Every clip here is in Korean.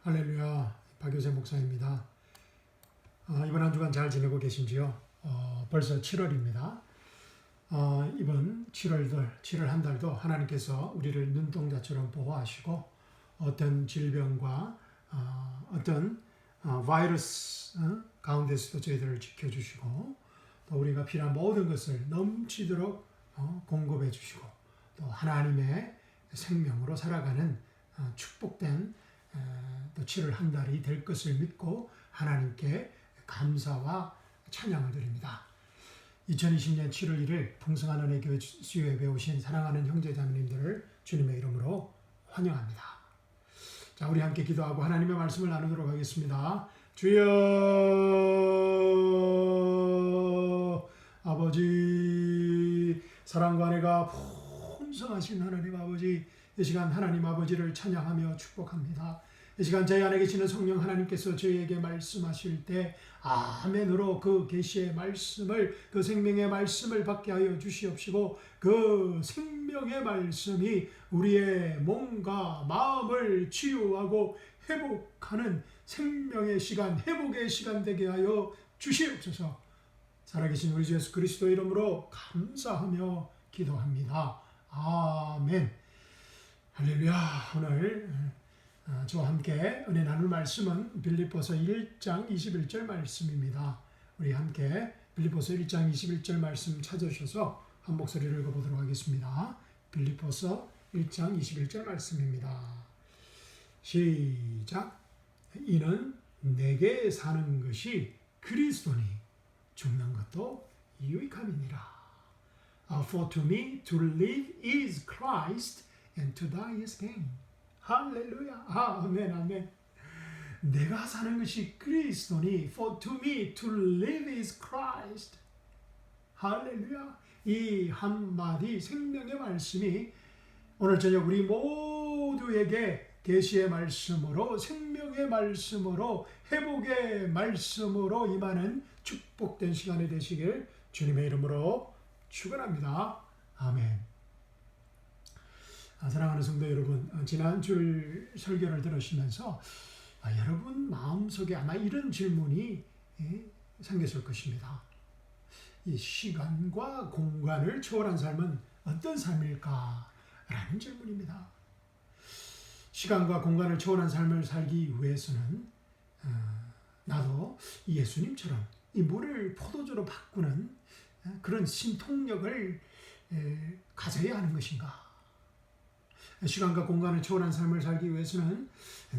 할렐루야, 박효세 목사입니다. 이번 한 주간 잘 지내고 계신지요? 벌써 7월입니다. 이번 7월 한 달도 하나님께서 우리를 눈동자처럼 보호하시고 어떤 질병과 어떤 바이러스 가운데서도 저희들을 지켜주시고 또 우리가 필요한 모든 것을 넘치도록 공급해 주시고 또 하나님의 생명으로 살아가는 축복된 또 7월 한 달이 될 것을 믿고 하나님께 감사와 찬양을 드립니다. 2020년 7월 1일 풍성한 은혜 교회 수요예배 오신 사랑하는 형제자매님들을 주님의 이름으로 환영합니다. 자, 우리 함께 기도하고 하나님의 말씀을 나누도록 하겠습니다. 주여 아버지, 사랑과 은혜가 풍성하신 하나님 아버지, 이 시간 하나님 아버지를 찬양하며 축복합니다. 이 시간 저희 안에 계시는 성령 하나님께서 저희에게 말씀하실 때 아멘으로 그 계시의 말씀을, 그 생명의 말씀을 받게 하여 주시옵시고 그 생명의 말씀이 우리의 몸과 마음을 치유하고 회복하는 생명의 시간, 회복의 시간 되게 하여 주시옵소서. 살아계신 우리 주 예수 그리스도 이름으로 감사하며 기도합니다. 아멘. 할렐루야. 오늘 저와 함께 은혜 나눌 말씀은 빌립보서 1장 21절 말씀입니다. 우리 함께 빌립보서 1장 21절 말씀 찾으셔서 한 목소리를 읽어보도록 하겠습니다. 빌립보서 1장 21절 말씀입니다. 시작. 이는 내게 사는 것이 그리스도니 죽는 것도 유익함이니라. For to me to live is Christ and to die is gain. 할렐루야. 아멘, 아멘. 내가 사는 것이 그리스도니 for to me to live is Christ. 할렐루야. 이 한마디 생명의 말씀이 오늘 저녁 우리 모두에게 계시의 말씀으로, 생명의 말씀으로, 회복의 말씀으로 임하는 축복된 시간이 되시길 주님의 이름으로 축원합니다. 아멘. 사랑하는 성도 여러분, 지난 주 설교를 들으시면서 여러분 마음속에 아마 이런 질문이 생겼을 것입니다. 이 시간과 공간을 초월한 삶은 어떤 삶일까? 라는 질문입니다. 시간과 공간을 초월한 삶을 살기 위해서는 나도 예수님처럼 이 물을 포도주로 바꾸는 그런 신통력을 가져야 하는 것인가? 시간과 공간을 초월한 삶을 살기 위해서는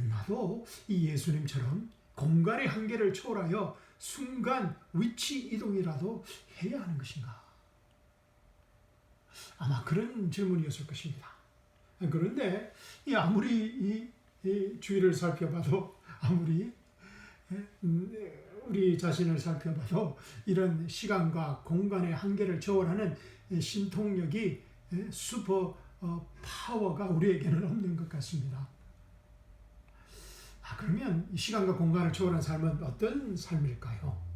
나도 이 예수님처럼 공간의 한계를 초월하여 순간 위치 이동이라도 해야 하는 것인가? 아마 그런 질문이었을 것입니다. 그런데 아무리 이 주위를 살펴봐도, 아무리 우리 자신을 살펴봐도 이런 시간과 공간의 한계를 초월하는 신통력이 슈퍼 파워가 우리에게는 없는 것 같습니다. 그러면 이 시간과 공간을 초월한 삶은 어떤 삶일까요?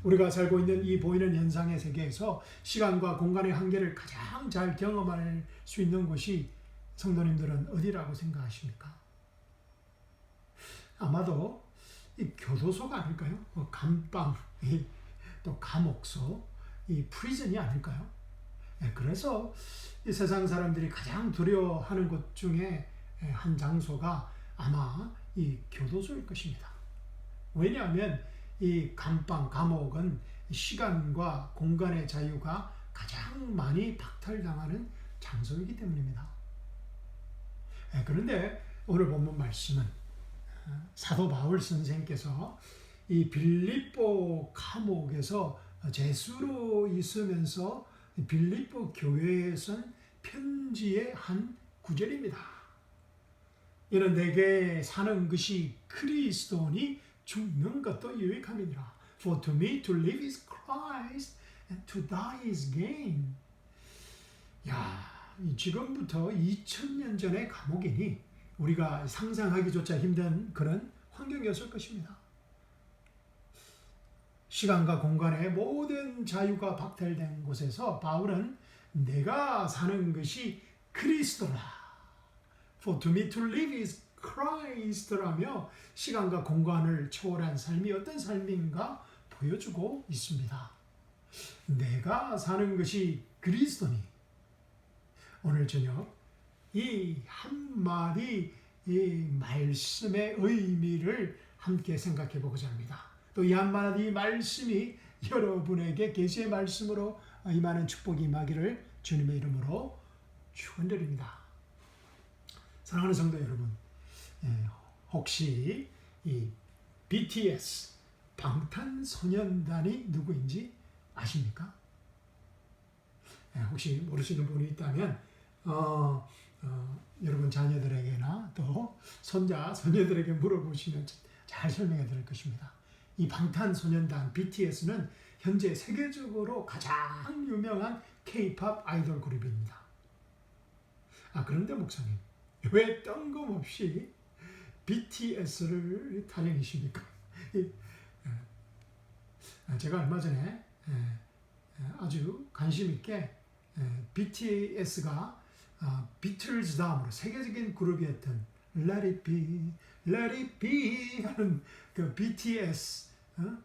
우리가 살고 있는 이 보이는 현상의 세계에서 시간과 공간의 한계를 가장 잘 경험할 수 있는 곳이 성도님들은 어디라고 생각하십니까? 아마도 이 교도소가 아닐까요? 감방, 또 감옥소, 이 프리즌이 아닐까요? 그래서 이 세상 사람들이 가장 두려워하는 곳 중에 한 장소가 아마 이 교도소일 것입니다. 왜냐하면 이 감방, 감옥은 시간과 공간의 자유가 가장 많이 박탈당하는 장소이기 때문입니다. 그런데 오늘 본문 말씀은 사도 바울 선생께서 이 빌립보 감옥에서 죄수로 있으면서 빌립보 교회에 쓴 편지의 한 구절입니다. 이는 내게 사는 것이 그리스도니 죽는 것도 유익함이니라. For to me to live is Christ and to die is gain. 지금부터 2000년 전의 감옥이니 우리가 상상하기조차 힘든 그런 환경이었을 것입니다. 시간과 공간의 모든 자유가 박탈된 곳에서 바울은 내가 사는 것이 그리스도라. For to me to live is Christ라며 시간과 공간을 초월한 삶이 어떤 삶인가 보여주고 있습니다. 내가 사는 것이 그리스도니. 오늘 저녁 이 한마디 이 말씀의 의미를 함께 생각해 보고자 합니다. 또 이 한마디 말씀이 여러분에게 계시의 말씀으로 임하는 축복이 임하기를 주님의 이름으로 축원드립니다. 사랑하는 성도 여러분, 혹시 이 BTS 방탄소년단이 누구인지 아십니까? 혹시 모르시는 분이 있다면 여러분 자녀들에게나 또 손자, 손녀들에게 물어보시면 잘 설명해 드릴 것입니다. 이 방탄소년단 BTS는 현재 세계적으로 가장 유명한 K-pop 아이돌 그룹입니다. 그런데 목사님, 왜 뜬금없이 BTS를 타령이십니까? 제가 얼마 전에 아주 관심 있게 BTS가 비틀즈 다음으로 세계적인 그룹이었던 Let It Be, Let It Be 하는 그 BTS가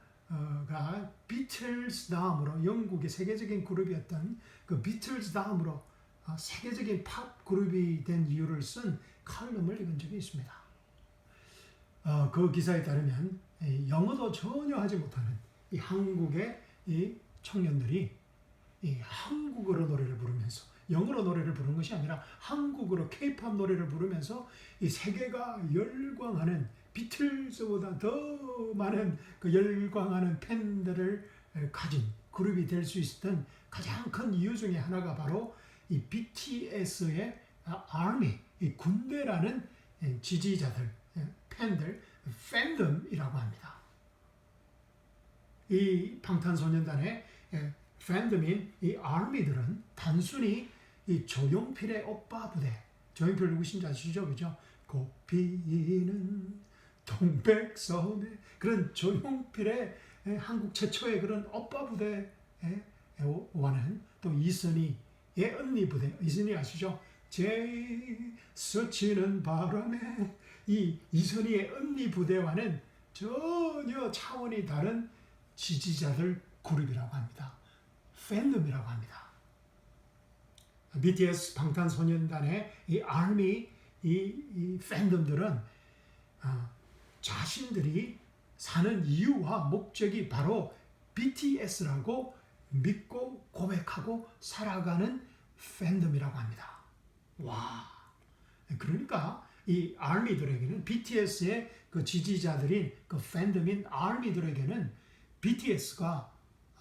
비틀즈 다음으로 영국의 세계적인 그룹이었던 그 비틀즈 다음으로 세계적인 팝 그룹이 된 이유를 쓴 칼럼을 읽은 적이 있습니다. 그 기사에 따르면 영어도 전혀 하지 못하는 이 한국의 이 청년들이 이 한국어로 노래를 부르면서 영어로 노래를 부르는 것이 아니라 한국어로 K-pop 노래를 부르면서 이 세계가 열광하는 비틀즈보다 더 많은 그 열광하는 팬들을 가진 그룹이 될 수 있었던 가장 큰 이유 중에 하나가 바로 이 BTS의 아미, 이 군대라는 지지자들, 팬들, 팬덤이라고 합니다. 이 방탄소년단의 팬덤인 이 아미들은 단순히 이 조용필의 오빠 부대, 조용필 누구신지 아시죠? 그죠? 꽃피는 동백섬에 그런 조용필의 한국 최초의 그런 오빠 부대와는 또 이선희의 언니 부대, 이선희 아시죠? 제일 스치는 바람에 이 이선희의 언니 부대와는 전혀 차원이 다른 지지자들 그룹이라고 합니다. 팬덤이라고 합니다. BTS 방탄소년단의 이 아미, 이 팬덤들은 자신들이 사는 이유와 목적이 바로 BTS라고 믿고 고백하고 살아가는 팬덤이라고 합니다. 와, 그러니까 이 아미들에게는 BTS의 그 지지자들인 그 팬덤인 아미들에게는 BTS가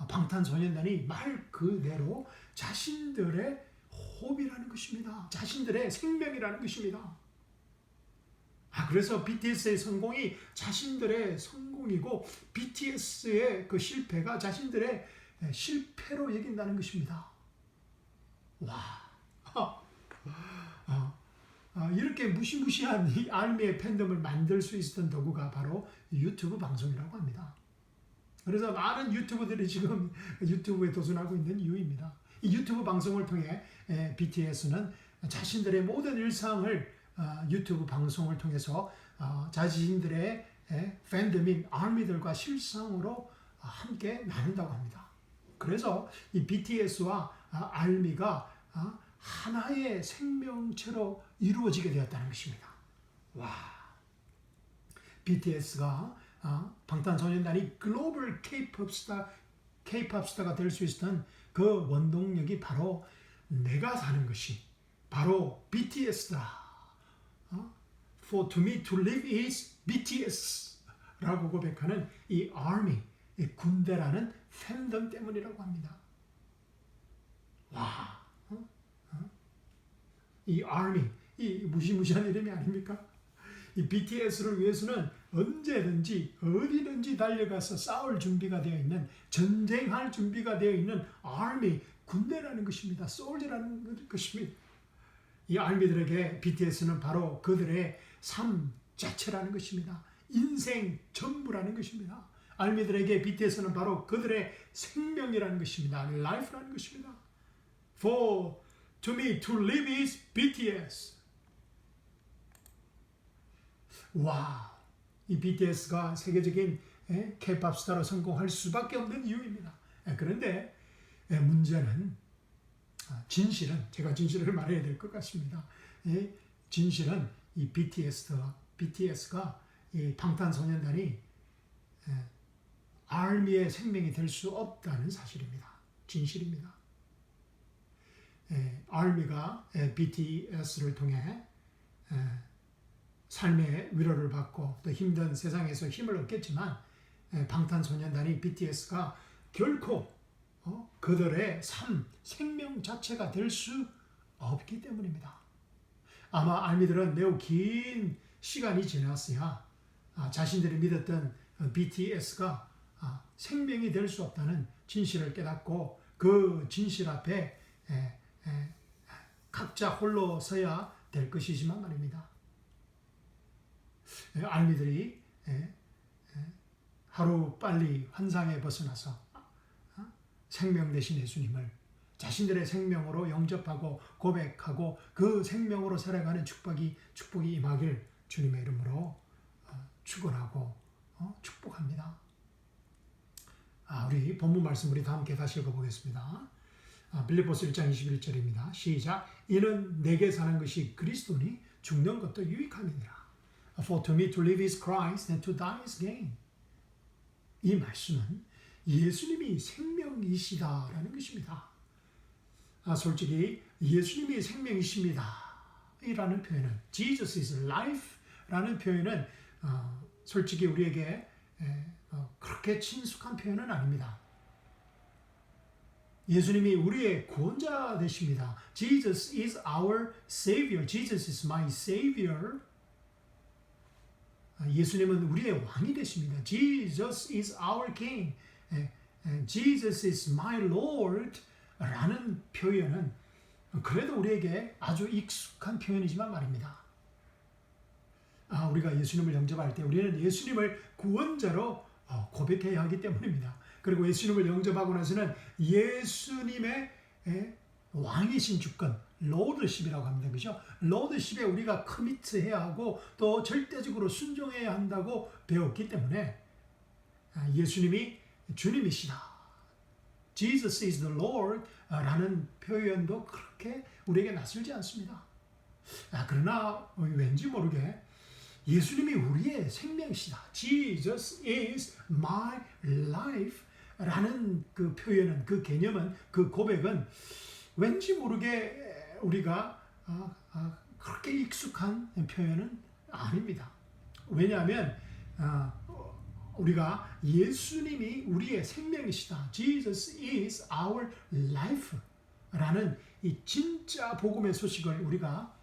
방탄소년단이 말 그대로 자신들의 호흡이라는 것입니다. 자신들의 생명이라는 것입니다. 그래서 BTS의 성공이 자신들의 성공이고 BTS의 그 실패가 자신들의 실패로 여긴다는 것입니다. 와, 이렇게 무시무시한 이 아미의 팬덤을 만들 수 있었던 도구가 바로 유튜브 방송이라고 합니다. 그래서 많은 유튜버들이 지금 유튜브에 도전하고 있는 이유입니다. 이 유튜브 방송을 통해 BTS는 자신들의 모든 일상을 유튜브 방송을 통해서 자신들의 팬덤인 아미들과 실상으로 함께 나눈다고 합니다. 그래서 이 BTS와 아미가 하나의 생명체로 이루어지게 되었다는 것입니다. 와, BTS가 방탄소년단이 글로벌 K-pop 스타가 될 수 있었던 그 원동력이 바로 내가 사는 것이 바로 BTS다. For to me to live is BTS 라고 고백하는 이 army, 이 군대라는 팬덤 때문이라고 합니다. 와, 이 army, 이 무시무시한 이름이 아닙니까? 이 BTS를 위해서는 언제든지 어디든지 달려가서 싸울 준비가 되어 있는, 전쟁할 준비가 되어 있는 army, 군대라는 것입니다. soldier라는 것입니다. 이 아미들에게 BTS는 바로 그들의 삶 자체라는 것입니다. 인생 전부라는 것입니다. 아미들에게 BTS는 바로 그들의 생명이라는 것입니다. life라는 것입니다. For to me to live is BTS. 와, 이 BTS가 세계적인 K-pop 스타로 성공할 수밖에 없는 이유입니다. 그런데 문제는 진실은 제가 진실을 말해야 될 것 같습니다. 진실은 이 BTS가 이 방탄소년단이 ARMY의 생명이 될 수 없다는 사실입니다. 진실입니다. ARMY가 BTS를 통해 삶의 위로를 받고 또 힘든 세상에서 힘을 얻겠지만 방탄소년단이 BTS가 결코 그들의 삶, 생명 자체가 될 수 없기 때문입니다. 아마 알미들은 매우 긴 시간이 지났어야 자신들이 믿었던 BTS가 생명이 될 수 없다는 진실을 깨닫고 그 진실 앞에 각자 홀로 서야 될 것이지만 말입니다. 알미들이 하루 빨리 환상에 벗어나서 생명 되신 예수님을 자신들의 생명으로 영접하고 고백하고 그 생명으로 살아가는 축복이 임하길 주님의 이름으로 축원하고 축복합니다. 우리 본문 말씀 우리 다 함께 다시 읽어보겠습니다. 빌립보서 1장 21절입니다. 시작. 이는 내게 사는 것이 그리스도니 죽는 것도 유익함이니라. For to me to live is Christ and to die is gain. 이 말씀은 예수님이 생명이시다라는 것입니다. 솔직히 예수님이 생명이십니다 이라는 표현은 Jesus is life 라는 표현은 솔직히 우리에게 그렇게 친숙한 표현은 아닙니다. 예수님이 우리의 구원자 되십니다. Jesus is our Savior. Jesus is my Savior. 예수님은 우리의 왕이 되십니다. Jesus is our King. Jesus is my Lord 라는 표현은 그래도 우리에게 아주 익숙한 표현이지만 말입니다. 우리가 예수님을 영접할 때 우리는 예수님을 구원자로 고백해야 하기 때문입니다. 그리고 예수님을 영접하고 나서는 예수님의 왕이신 주권, 로드십이라고 합니다. 그죠? 로드십에 우리가 커미트해야 하고 또 절대적으로 순종해야 한다고 배웠기 때문에 예수님이 주님이시다. Jesus is the Lord 라는 표현도 그렇게 우리에게 낯설지 않습니다. 그러나 왠지 모르게 예수님이 우리의 생명이시다. Jesus is my life 라는 그 표현은, 그 개념은, 그 고백은 왠지 모르게 우리가 그렇게 익숙한 표현은 아닙니다. 왜냐하면 우리가 예수님이 우리의 생명이시다. Jesus is our life 라는 이 진짜 복음의 소식을 우리가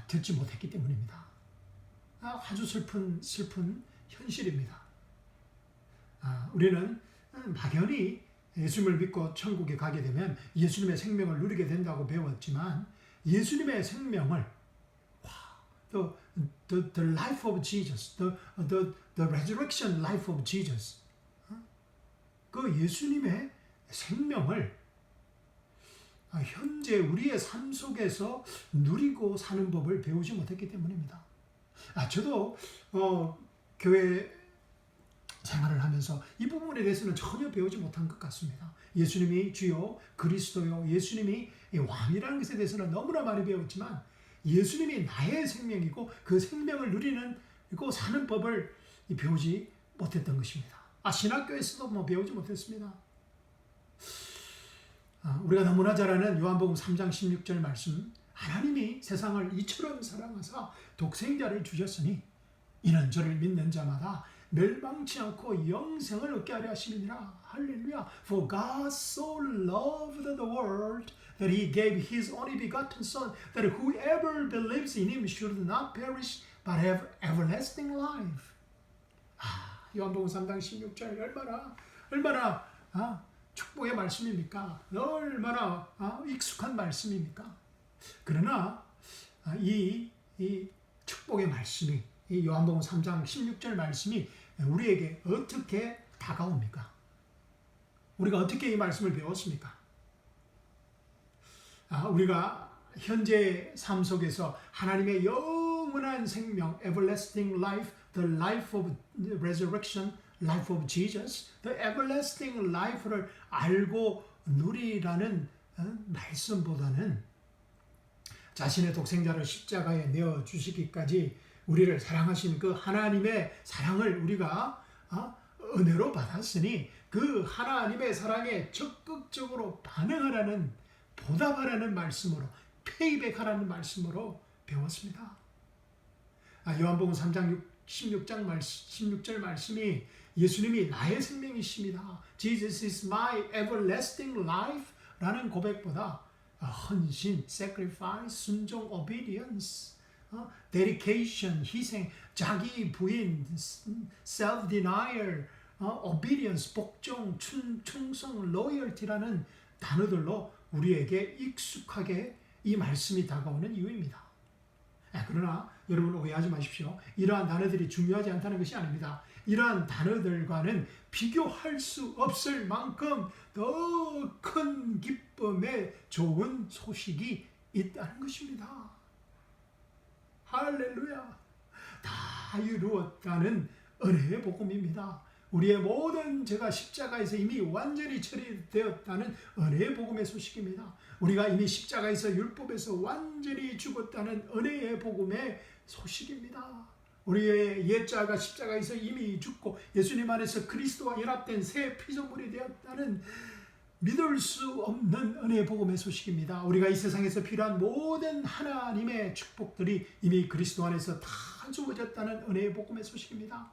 듣지 못했기 때문입니다. 아주 슬픈 현실입니다. 우리는 막연히 예수님을 믿고 천국에 가게 되면 예수님의 생명을 누리게 된다고 배웠지만 예수님의 생명을 the life of Jesus, the resurrection life of Jesus, 그 예수님의 생명을 현재 우리의 삶 속에서 누리고 사는 법을 배우지 못했기 때문입니다. 저도 교회 생활을 하면서 이 부분에 대해서는 전혀 배우지 못한 것 같습니다. 예수님이 주요 그리스도요, 예수님이 왕이라는 것에 대해서는 너무나 많이 배웠지만 예수님이 나의 생명이고 그 생명을 누리는 그 사는 법을 배우지 못했던 것입니다. 신학교에서도 배우지 못했습니다. 우리가 너무나 잘 아는 요한복음 3장 16절 말씀, 하나님이 세상을 이처럼 사랑하사 독생자를 주셨으니 이는 저를 믿는 자마다 멸망치 않고 영생을 얻게 하려 하심이니라. 할렐루야. For God so loved the world that he gave his only begotten son, that whoever believes in him should not perish but have everlasting life. 요한복음 3장 16절 얼마나 축복의 말씀입니까? 얼마나 익숙한 말씀입니까? 그러나 이 축복의 말씀이, 이 요한복음 3장 16절 말씀이 우리에게 어떻게 다가옵니까? 우리가 어떻게 이 말씀을 배웠습니까? 우리가 현재 삶 속에서 하나님의 영원한 생명, everlasting life, the life of resurrection, life of Jesus, the everlasting life를 알고 누리라는 말씀보다는 자신의 독생자를 십자가에 내어주시기까지 우리를 사랑하신 그 하나님의 사랑을 우리가 은혜로 받았으니 그 하나님의 사랑에 적극적으로 반응하라는, 보답하라는 말씀으로, 페이백하라는 말씀으로 배웠습니다. 요한복음 3장 16절 말씀이 예수님이 나의 생명이십니다. Jesus is my everlasting life 라는 고백보다 헌신, sacrifice, 순종, obedience, dedication, 희생, 자기 부인, self-denial, obedience, 복종, 충성, loyalty라는 단어들로 우리에게 익숙하게 이 말씀이 다가오는 이유입니다. 그러나 여러분 오해하지 마십시오. 이러한 단어들이 중요하지 않다는 것이 아닙니다. 이러한 단어들과는 비교할 수 없을 만큼 더 큰 기쁨의 좋은 소식이 있다는 것입니다. 할렐루야. 다 이루었다는 은혜의 복음입니다. 우리의 모든 죄가 십자가에서 이미 완전히 처리되었다는 은혜의 복음의 소식입니다. 우리가 이미 십자가에서 율법에서 완전히 죽었다는 은혜의 복음의 소식입니다. 우리의 옛자가 십자가에서 이미 죽고 예수님 안에서 그리스도와 연합된 새 피조물이 되었다는 믿을 수 없는 은혜의 복음의 소식입니다. 우리가 이 세상에서 필요한 모든 하나님의 축복들이 이미 그리스도 안에서 다 주어졌다는 은혜의 복음의 소식입니다.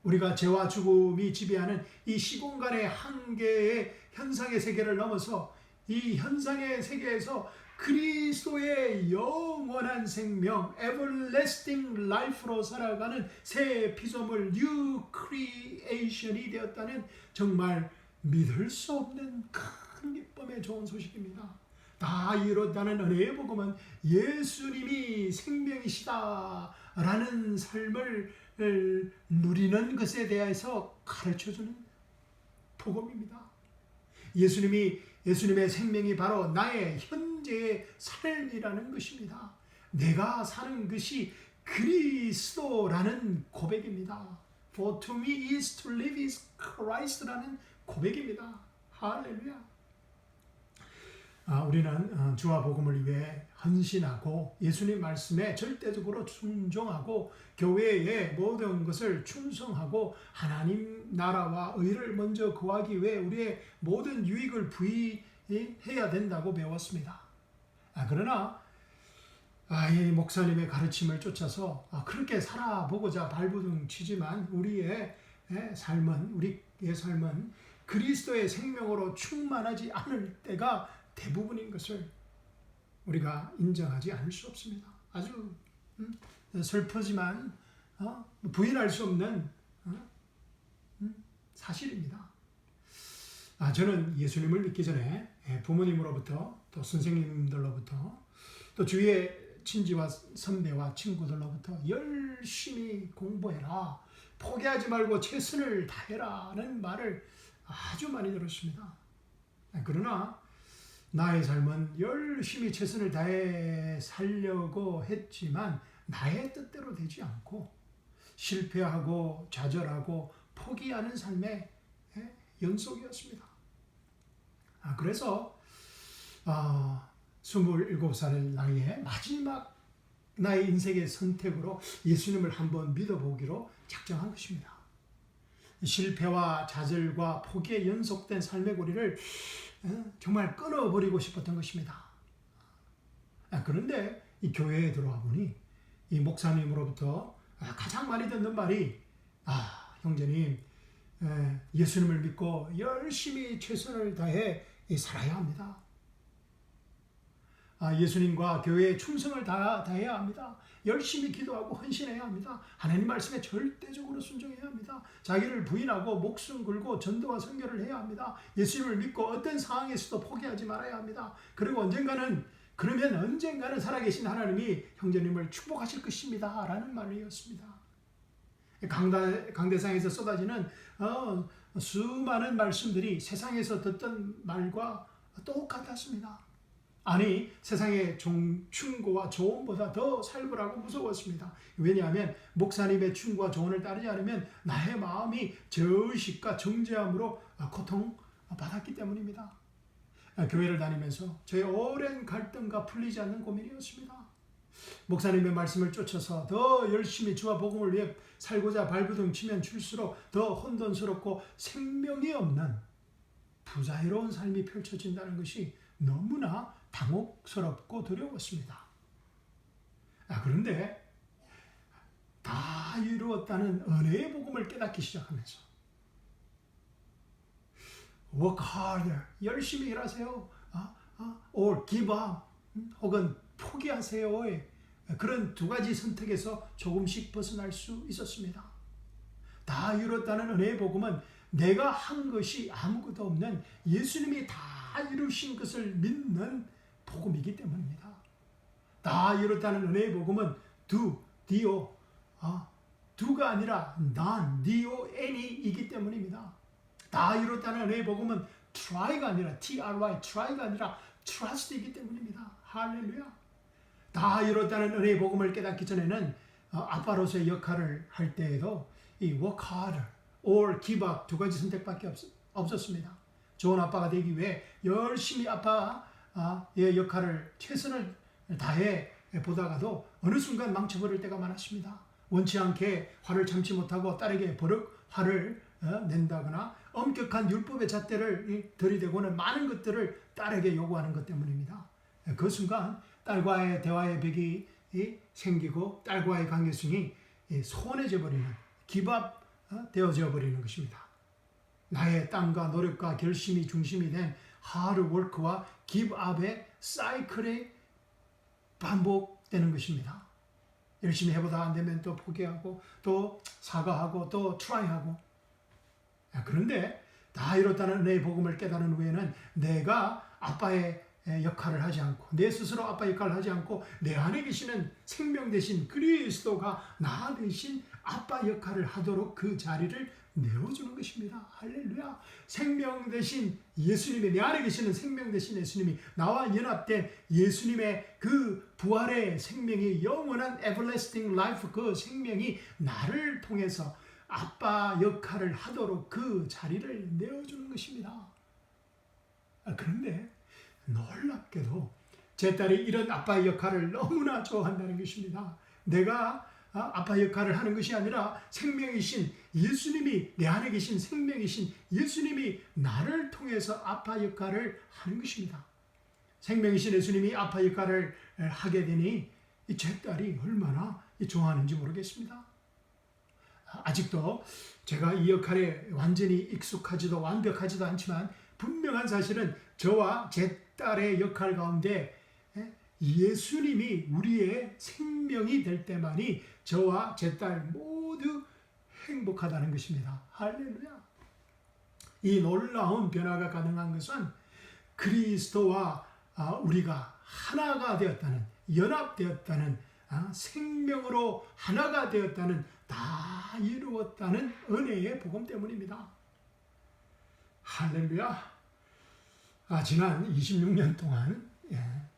우리가 죄와 죽음이 지배하는 이 시공간의 한계의 현상의 세계를 넘어서 이 현상의 세계에서 그리스도의 영원한 생명, everlasting life로 살아가는 새 피조물, new creation이 되었다는 정말 믿을 수 없는 큰 기쁨의 좋은 소식입니다. 다 이뤘다는 은혜의 복음은 예수님이 생명이시다라는 삶을 누리는 것에 대해서 가르쳐주는 복음입니다. 예수님의 생명이 바로 나의 현재의 삶이라는 것입니다. 내가 사는 것이 그리스도라는 고백입니다. For to me is to live is Christ라는 고백입니다. 할렐루야. 우리는 주와 복음을 위해 헌신하고 예수님 말씀에 절대적으로 순종하고 교회의 모든 것을 충성하고 하나님 나라와 의를 먼저 구하기 위해 우리의 모든 유익을 부의해야 된다고 배웠습니다. 그러나 이 목사님의 가르침을 쫓아서 그렇게 살아보고자 발버둥 치지만 우리의 삶은 그리스도의 생명으로 충만하지 않을 때가 대부분인 것을 우리가 인정하지 않을 수 없습니다. 아주 슬프지만 부인할 수 없는 사실입니다. 저는 예수님을 믿기 전에 부모님으로부터 또 선생님들로부터 또 주위의 친지와 선배와 친구들로부터 열심히 공부해라, 포기하지 말고 최선을 다해라는 말을 아주 많이 들었습니다. 그러나 나의 삶은 열심히 최선을 다해 살려고 했지만 나의 뜻대로 되지 않고 실패하고 좌절하고 포기하는 삶의 연속이었습니다. 그래서 27살 나이에 마지막 나의 인생의 선택으로 예수님을 한번 믿어보기로 작정한 것입니다. 실패와 좌절과 포기에 연속된 삶의 고리를 정말 끊어버리고 싶었던 것입니다. 그런데 이 교회에 들어와 보니 이 목사님으로부터 가장 많이 듣는 말이 형제님 예수님을 믿고 열심히 최선을 다해 살아야 합니다. 예수님과 교회에 충성을 다해야 합니다. 열심히 기도하고 헌신해야 합니다. 하나님 말씀에 절대적으로 순종해야 합니다. 자기를 부인하고 목숨 걸고 전도와 선교를 해야 합니다. 예수님을 믿고 어떤 상황에서도 포기하지 말아야 합니다. 그리고 언젠가는 살아계신 하나님이 형제님을 축복하실 것입니다. 라는 말이었습니다. 강대상에서 쏟아지는 수많은 말씀들이 세상에서 듣던 말과 똑같았습니다. 아니 세상의 충고와 조언보다 더 살벌하고 무서웠습니다. 왜냐하면 목사님의 충고와 조언을 따르지 않으면 나의 마음이 죄의식과 정죄함으로 고통받았기 때문입니다. 교회를 다니면서 저의 오랜 갈등과 풀리지 않는 고민이었습니다. 목사님의 말씀을 쫓아서 더 열심히 주와 복음을 위해 살고자 발버둥 치면 칠수록 더 혼돈스럽고 생명이 없는 부자유로운 삶이 펼쳐진다는 것이 너무나 당혹스럽고 두려웠습니다. 그런데 다 이루었다는 은혜의 복음을 깨닫기 시작하면서 work harder, 열심히 일하세요. or give up, 혹은 포기하세요의 그런 두 가지 선택에서 조금씩 벗어날 수 있었습니다. 다 이뤘다는 은혜의 복음은 내가 한 것이 아무것도 없는 예수님이 다 이루신 것을 믿는 복음이기 때문입니다. 다 이뤘다는 은혜의 복음은 do가 아니라 non이기 때문입니다. 다 이뤘다는 은혜의 복음은 try가 아니라 try가 아니라 trust이기 때문입니다. 할렐루야. 다 이뤘다는 은혜의 복음을 깨닫기 전에는 아빠로서의 역할을 할 때에도 이 work harder or give up 두 가지 선택밖에 없었습니다. 좋은 아빠가 되기 위해 열심히 아빠의 역할을 최선을 다해 보다가도 어느 순간 망쳐버릴 때가 많았습니다. 원치 않게 화를 참지 못하고 딸에게 버럭 화를 낸다거나 엄격한 율법의 잣대를 들이대고는 많은 것들을 딸에게 요구하는 것 때문입니다. 그 순간 딸과의 대화의 벽이 생기고 딸과의 관계성이 소원해져 버리는 기밥되어져 버리는 것입니다. 나의 땀과 노력과 결심이 중심이 된 hard work와 give up의 사이클이 반복되는 것입니다. 열심히 해보다 안 되면 또 포기하고 또 사과하고 또 try하고. 그런데 다 이뤘다는 은혜의 복음을 깨달은 후에는 내가 아빠의 역할을 하지 않고 내 스스로 아빠 역할을 하지 않고 내 안에 계시는 생명 대신 그리스도가 나 대신 아빠 역할을 하도록 그 자리를 내어주는 것입니다. 할렐루야. 생명 대신 예수님이 내 안에 계시는 생명 대신 예수님이 나와 연합된 예수님의 그 부활의 생명이 영원한 everlasting life 그 생명이 나를 통해서 아빠 역할을 하도록 그 자리를 내어주는 것입니다. 그런데 놀랍게도 제 딸이 이런 아빠의 역할을 너무나 좋아한다는 것입니다. 내가 아빠 역할을 하는 것이 아니라 생명이신 예수님이 내 안에 계신 생명이신 예수님이 나를 통해서 아빠 역할을 하는 것입니다. 생명이신 예수님이 아빠 역할을 하게 되니 제 딸이 얼마나 좋아하는지 모르겠습니다. 아직도 제가 이 역할에 완전히 익숙하지도 완벽하지도 않지만 분명한 사실은 저와 제 딸의 역할 가운데 예수님이 우리의 생명이 될 때만이 저와 제 딸 모두 행복하다는 것입니다. 할렐루야. 이 놀라운 변화가 가능한 것은 그리스도와 우리가 하나가 되었다는, 연합되었다는, 생명으로 하나가 되었다는, 다 이루었다는 은혜의 복음 때문입니다. 할렐루야. 지난 26년 동안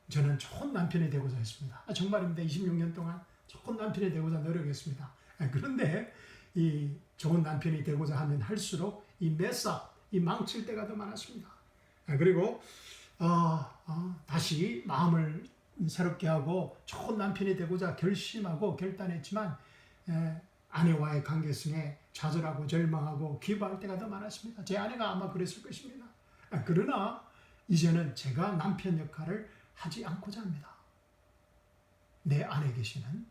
저는 좋은 남편이 되고자 했습니다. 정말입니다. 26년 동안 좋은 남편이 되고자 노력했습니다. 그런데 이 좋은 남편이 되고자 하면 할수록 이 메스업, 이 망칠 때가 더 많았습니다. 그리고 다시 마음을 새롭게 하고 좋은 남편이 되고자 결심하고 결단했지만 아내와의 관계성에 좌절하고 절망하고 기부할 때가 더 많았습니다. 제 아내가 아마 그랬을 것입니다. 그러나 이제는 제가 남편 역할을 하지 않고자 합니다. 내 안에 계시는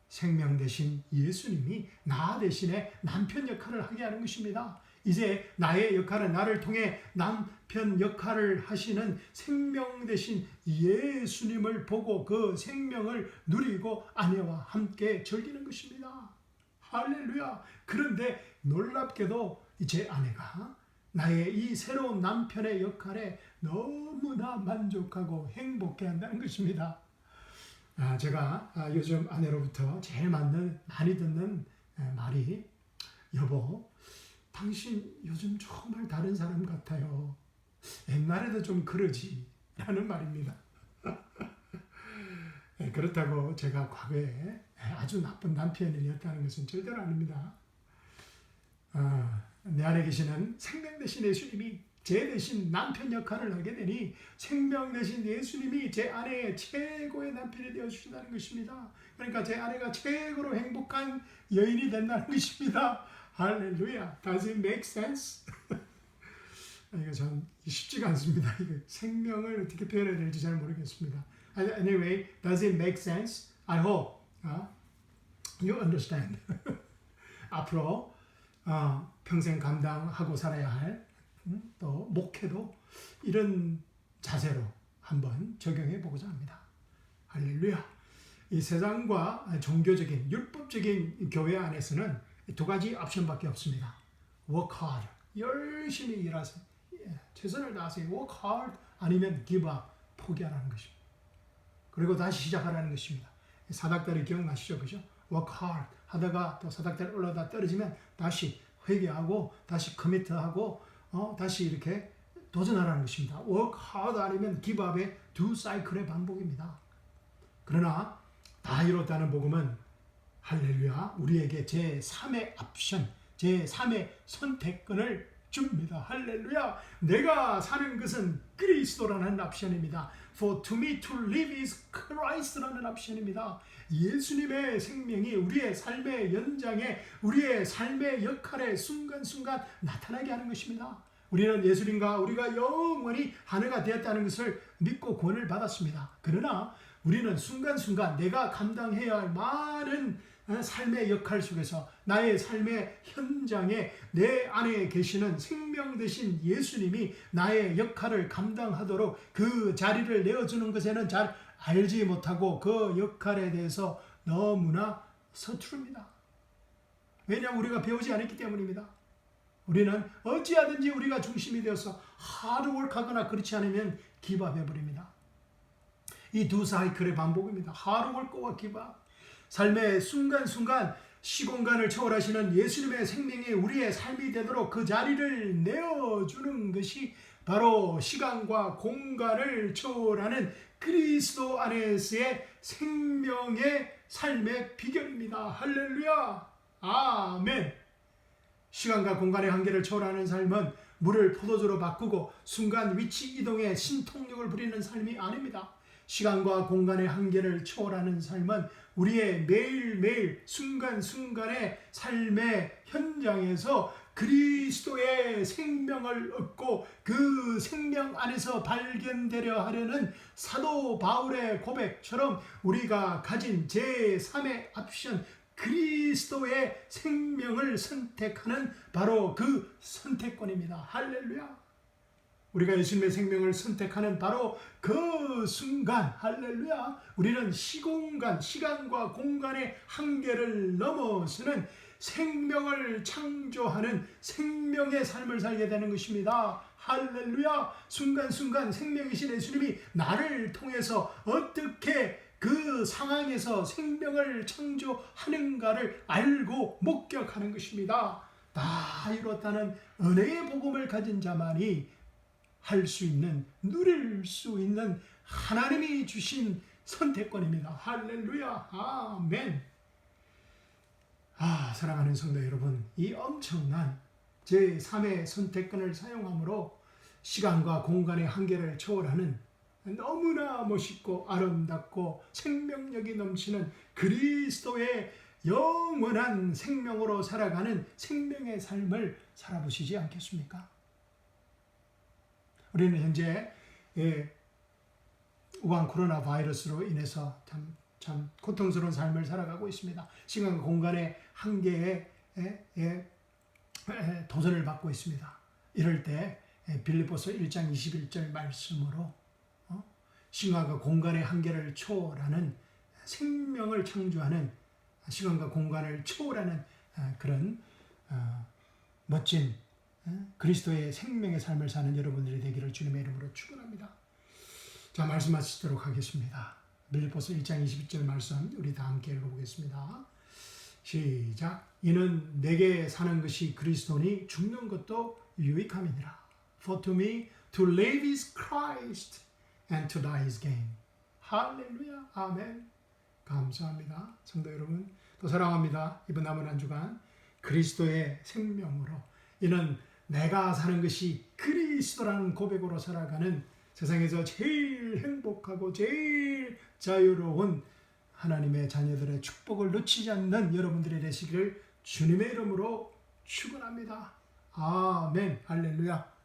생명 대신 예수님이 나 대신에 남편 역할을 하게 하는 것입니다. 이제 나의 역할은 나를 통해 남편 역할을 하시는 생명 대신 예수님을 보고 그 생명을 누리고 아내와 함께 즐기는 것입니다. 할렐루야. 그런데 놀랍게도 제 아내가 나의 이 새로운 남편의 역할에 너무나 만족하고 행복해 한다는 것입니다. 제가 요즘 아내로부터 제일 많이 듣는 말이 여보, 당신 요즘 정말 다른 사람 같아요. 옛날에도 좀 그러지 라는 말입니다. 그렇다고 제가 과거에 아주 나쁜 남편이었다는 것은 절대로 아닙니다. 내 안에 계시는 생명 되신 예수님이 제 대신 남편 역할을 하게 되니 생명 되신 예수님이 제 아내의 최고의 남편이 되어주신다는 것입니다. 그러니까 제 아내가 최고로 행복한 여인이 된다는 것입니다. 할렐루야. Does it make sense? 이거 참 쉽지가 않습니다. 이거 생명을 어떻게 표현해야 될지 잘 모르겠습니다. Anyway, does it make sense? I hope you understand. 앞으로 평생 감당하고 살아야 할 또 목회도 이런 자세로 한번 적용해 보고자 합니다. 할렐루야. 이 세상과 종교적인 율법적인 교회 안에서는 두 가지 옵션밖에 없습니다. Work hard. 열심히 일하세요. 최선을 다하세요. Work hard. 아니면 give up. 포기하라는 것입니다. 그리고 다시 시작하라는 것입니다. 사닥다리 기억나시죠? 그죠? Work hard 하다가 또 사닥다리 올라다 떨어지면 다시 회개하고 다시 커미트하고 다시 이렇게 도전하라는 것입니다. Work hard 아니면 give up의 두 사이클의 반복입니다. 그러나 다 이뤘다는 복음은 할렐루야 우리에게 제3의 옵션, 제3의 선택권을 줍니다. 할렐루야. 내가 사는 것은 그리스도라는 옵션입니다. For to me to live is Christ라는 옵션입니다. 예수님의 생명이 우리의 삶의 연장에 우리의 삶의 역할에 순간순간 나타나게 하는 것입니다. 우리는 예수님과 우리가 영원히 하나가 되었다는 것을 믿고 구원을 받았습니다. 그러나 우리는 순간순간 내가 감당해야 할 많은 삶의 역할 속에서 나의 삶의 현장에 내 안에 계시는 생명 되신 예수님이 나의 역할을 감당하도록 그 자리를 내어주는 것에는 잘 알지 못하고 그 역할에 대해서 너무나 서투릅니다. 왜냐하면 우리가 배우지 않았기 때문입니다. 우리는 어찌하든지 우리가 중심이 되어서 하드워크하거나 그렇지 않으면 기밥해버립니다. 이 두 사이클의 반복입니다. 하드워크와 기밥. 삶의 순간순간 시공간을 초월하시는 예수님의 생명이 우리의 삶이 되도록 그 자리를 내어주는 것이 바로 시간과 공간을 초월하는 그리스도 안에서의 생명의 삶의 비결입니다. 할렐루야. 아멘. 시간과 공간의 한계를 초월하는 삶은 물을 포도주로 바꾸고 순간 위치 이동에 신통력을 부리는 삶이 아닙니다. 시간과 공간의 한계를 초월하는 삶은 우리의 매일매일 순간순간의 삶의 현장에서 그리스도의 생명을 얻고 그 생명 안에서 발견되려 하려는 사도 바울의 고백처럼 우리가 가진 제3의 옵션 그리스도의 생명을 선택하는 바로 그 선택권입니다. 할렐루야. 우리가 예수님의 생명을 선택하는 바로 그 순간 할렐루야 우리는 시간과 공간의 한계를 넘어서는 생명을 창조하는 생명의 삶을 살게 되는 것입니다. 할렐루야. 순간순간 생명이신 예수님이 나를 통해서 어떻게 그 상황에서 생명을 창조하는가를 알고 목격하는 것입니다. 다 이뤘다는 은혜의 복음을 가진 자만이 할 수 있는, 누릴 수 있는 하나님이 주신 선택권입니다. 할렐루야. 아멘. 사랑하는 성도 여러분, 이 엄청난 제3의 선택권을 사용함으로 시간과 공간의 한계를 초월하는 너무나 멋있고 아름답고 생명력이 넘치는 그리스도의 영원한 생명으로 살아가는 생명의 삶을 살아보시지 않겠습니까? 우리는 현재 우한 코로나 바이러스로 인해서 참 고통스러운 삶을 살아가고 있습니다. 시간과 공간의 한계에 도전을 받고 있습니다. 이럴 때 빌립보서 1장 21절 말씀으로 시간과 공간의 한계를 초월하는 생명을 창조하는 시간과 공간을 초월하는 그런 멋진 그리스도의 생명의 삶을 사는 여러분들이 되기를 주님의 이름으로 축원합니다. 자, 말씀하시도록 하겠습니다. 빌립보서 1장 21절 말씀 우리 다 함께 읽어보겠습니다. 시작. 이는 내게 사는 것이 그리스도니 죽는 것도 유익함이니라. For to me to live is Christ and to die is gain. 할렐루야. 아멘. 감사합니다. 성도 여러분, 또 사랑합니다. 이번 남은 한 주간 그리스도의 생명으로 이는 내가 사는 것이 그리스도라는 고백으로 살아가는 세상에서 제일 행복하고 제일 자유로운 하나님의 자녀들의 축복을 놓치지 않는 여러분들이 되시기를 주님의 이름으로 축원합니다. 아멘. 할렐루야.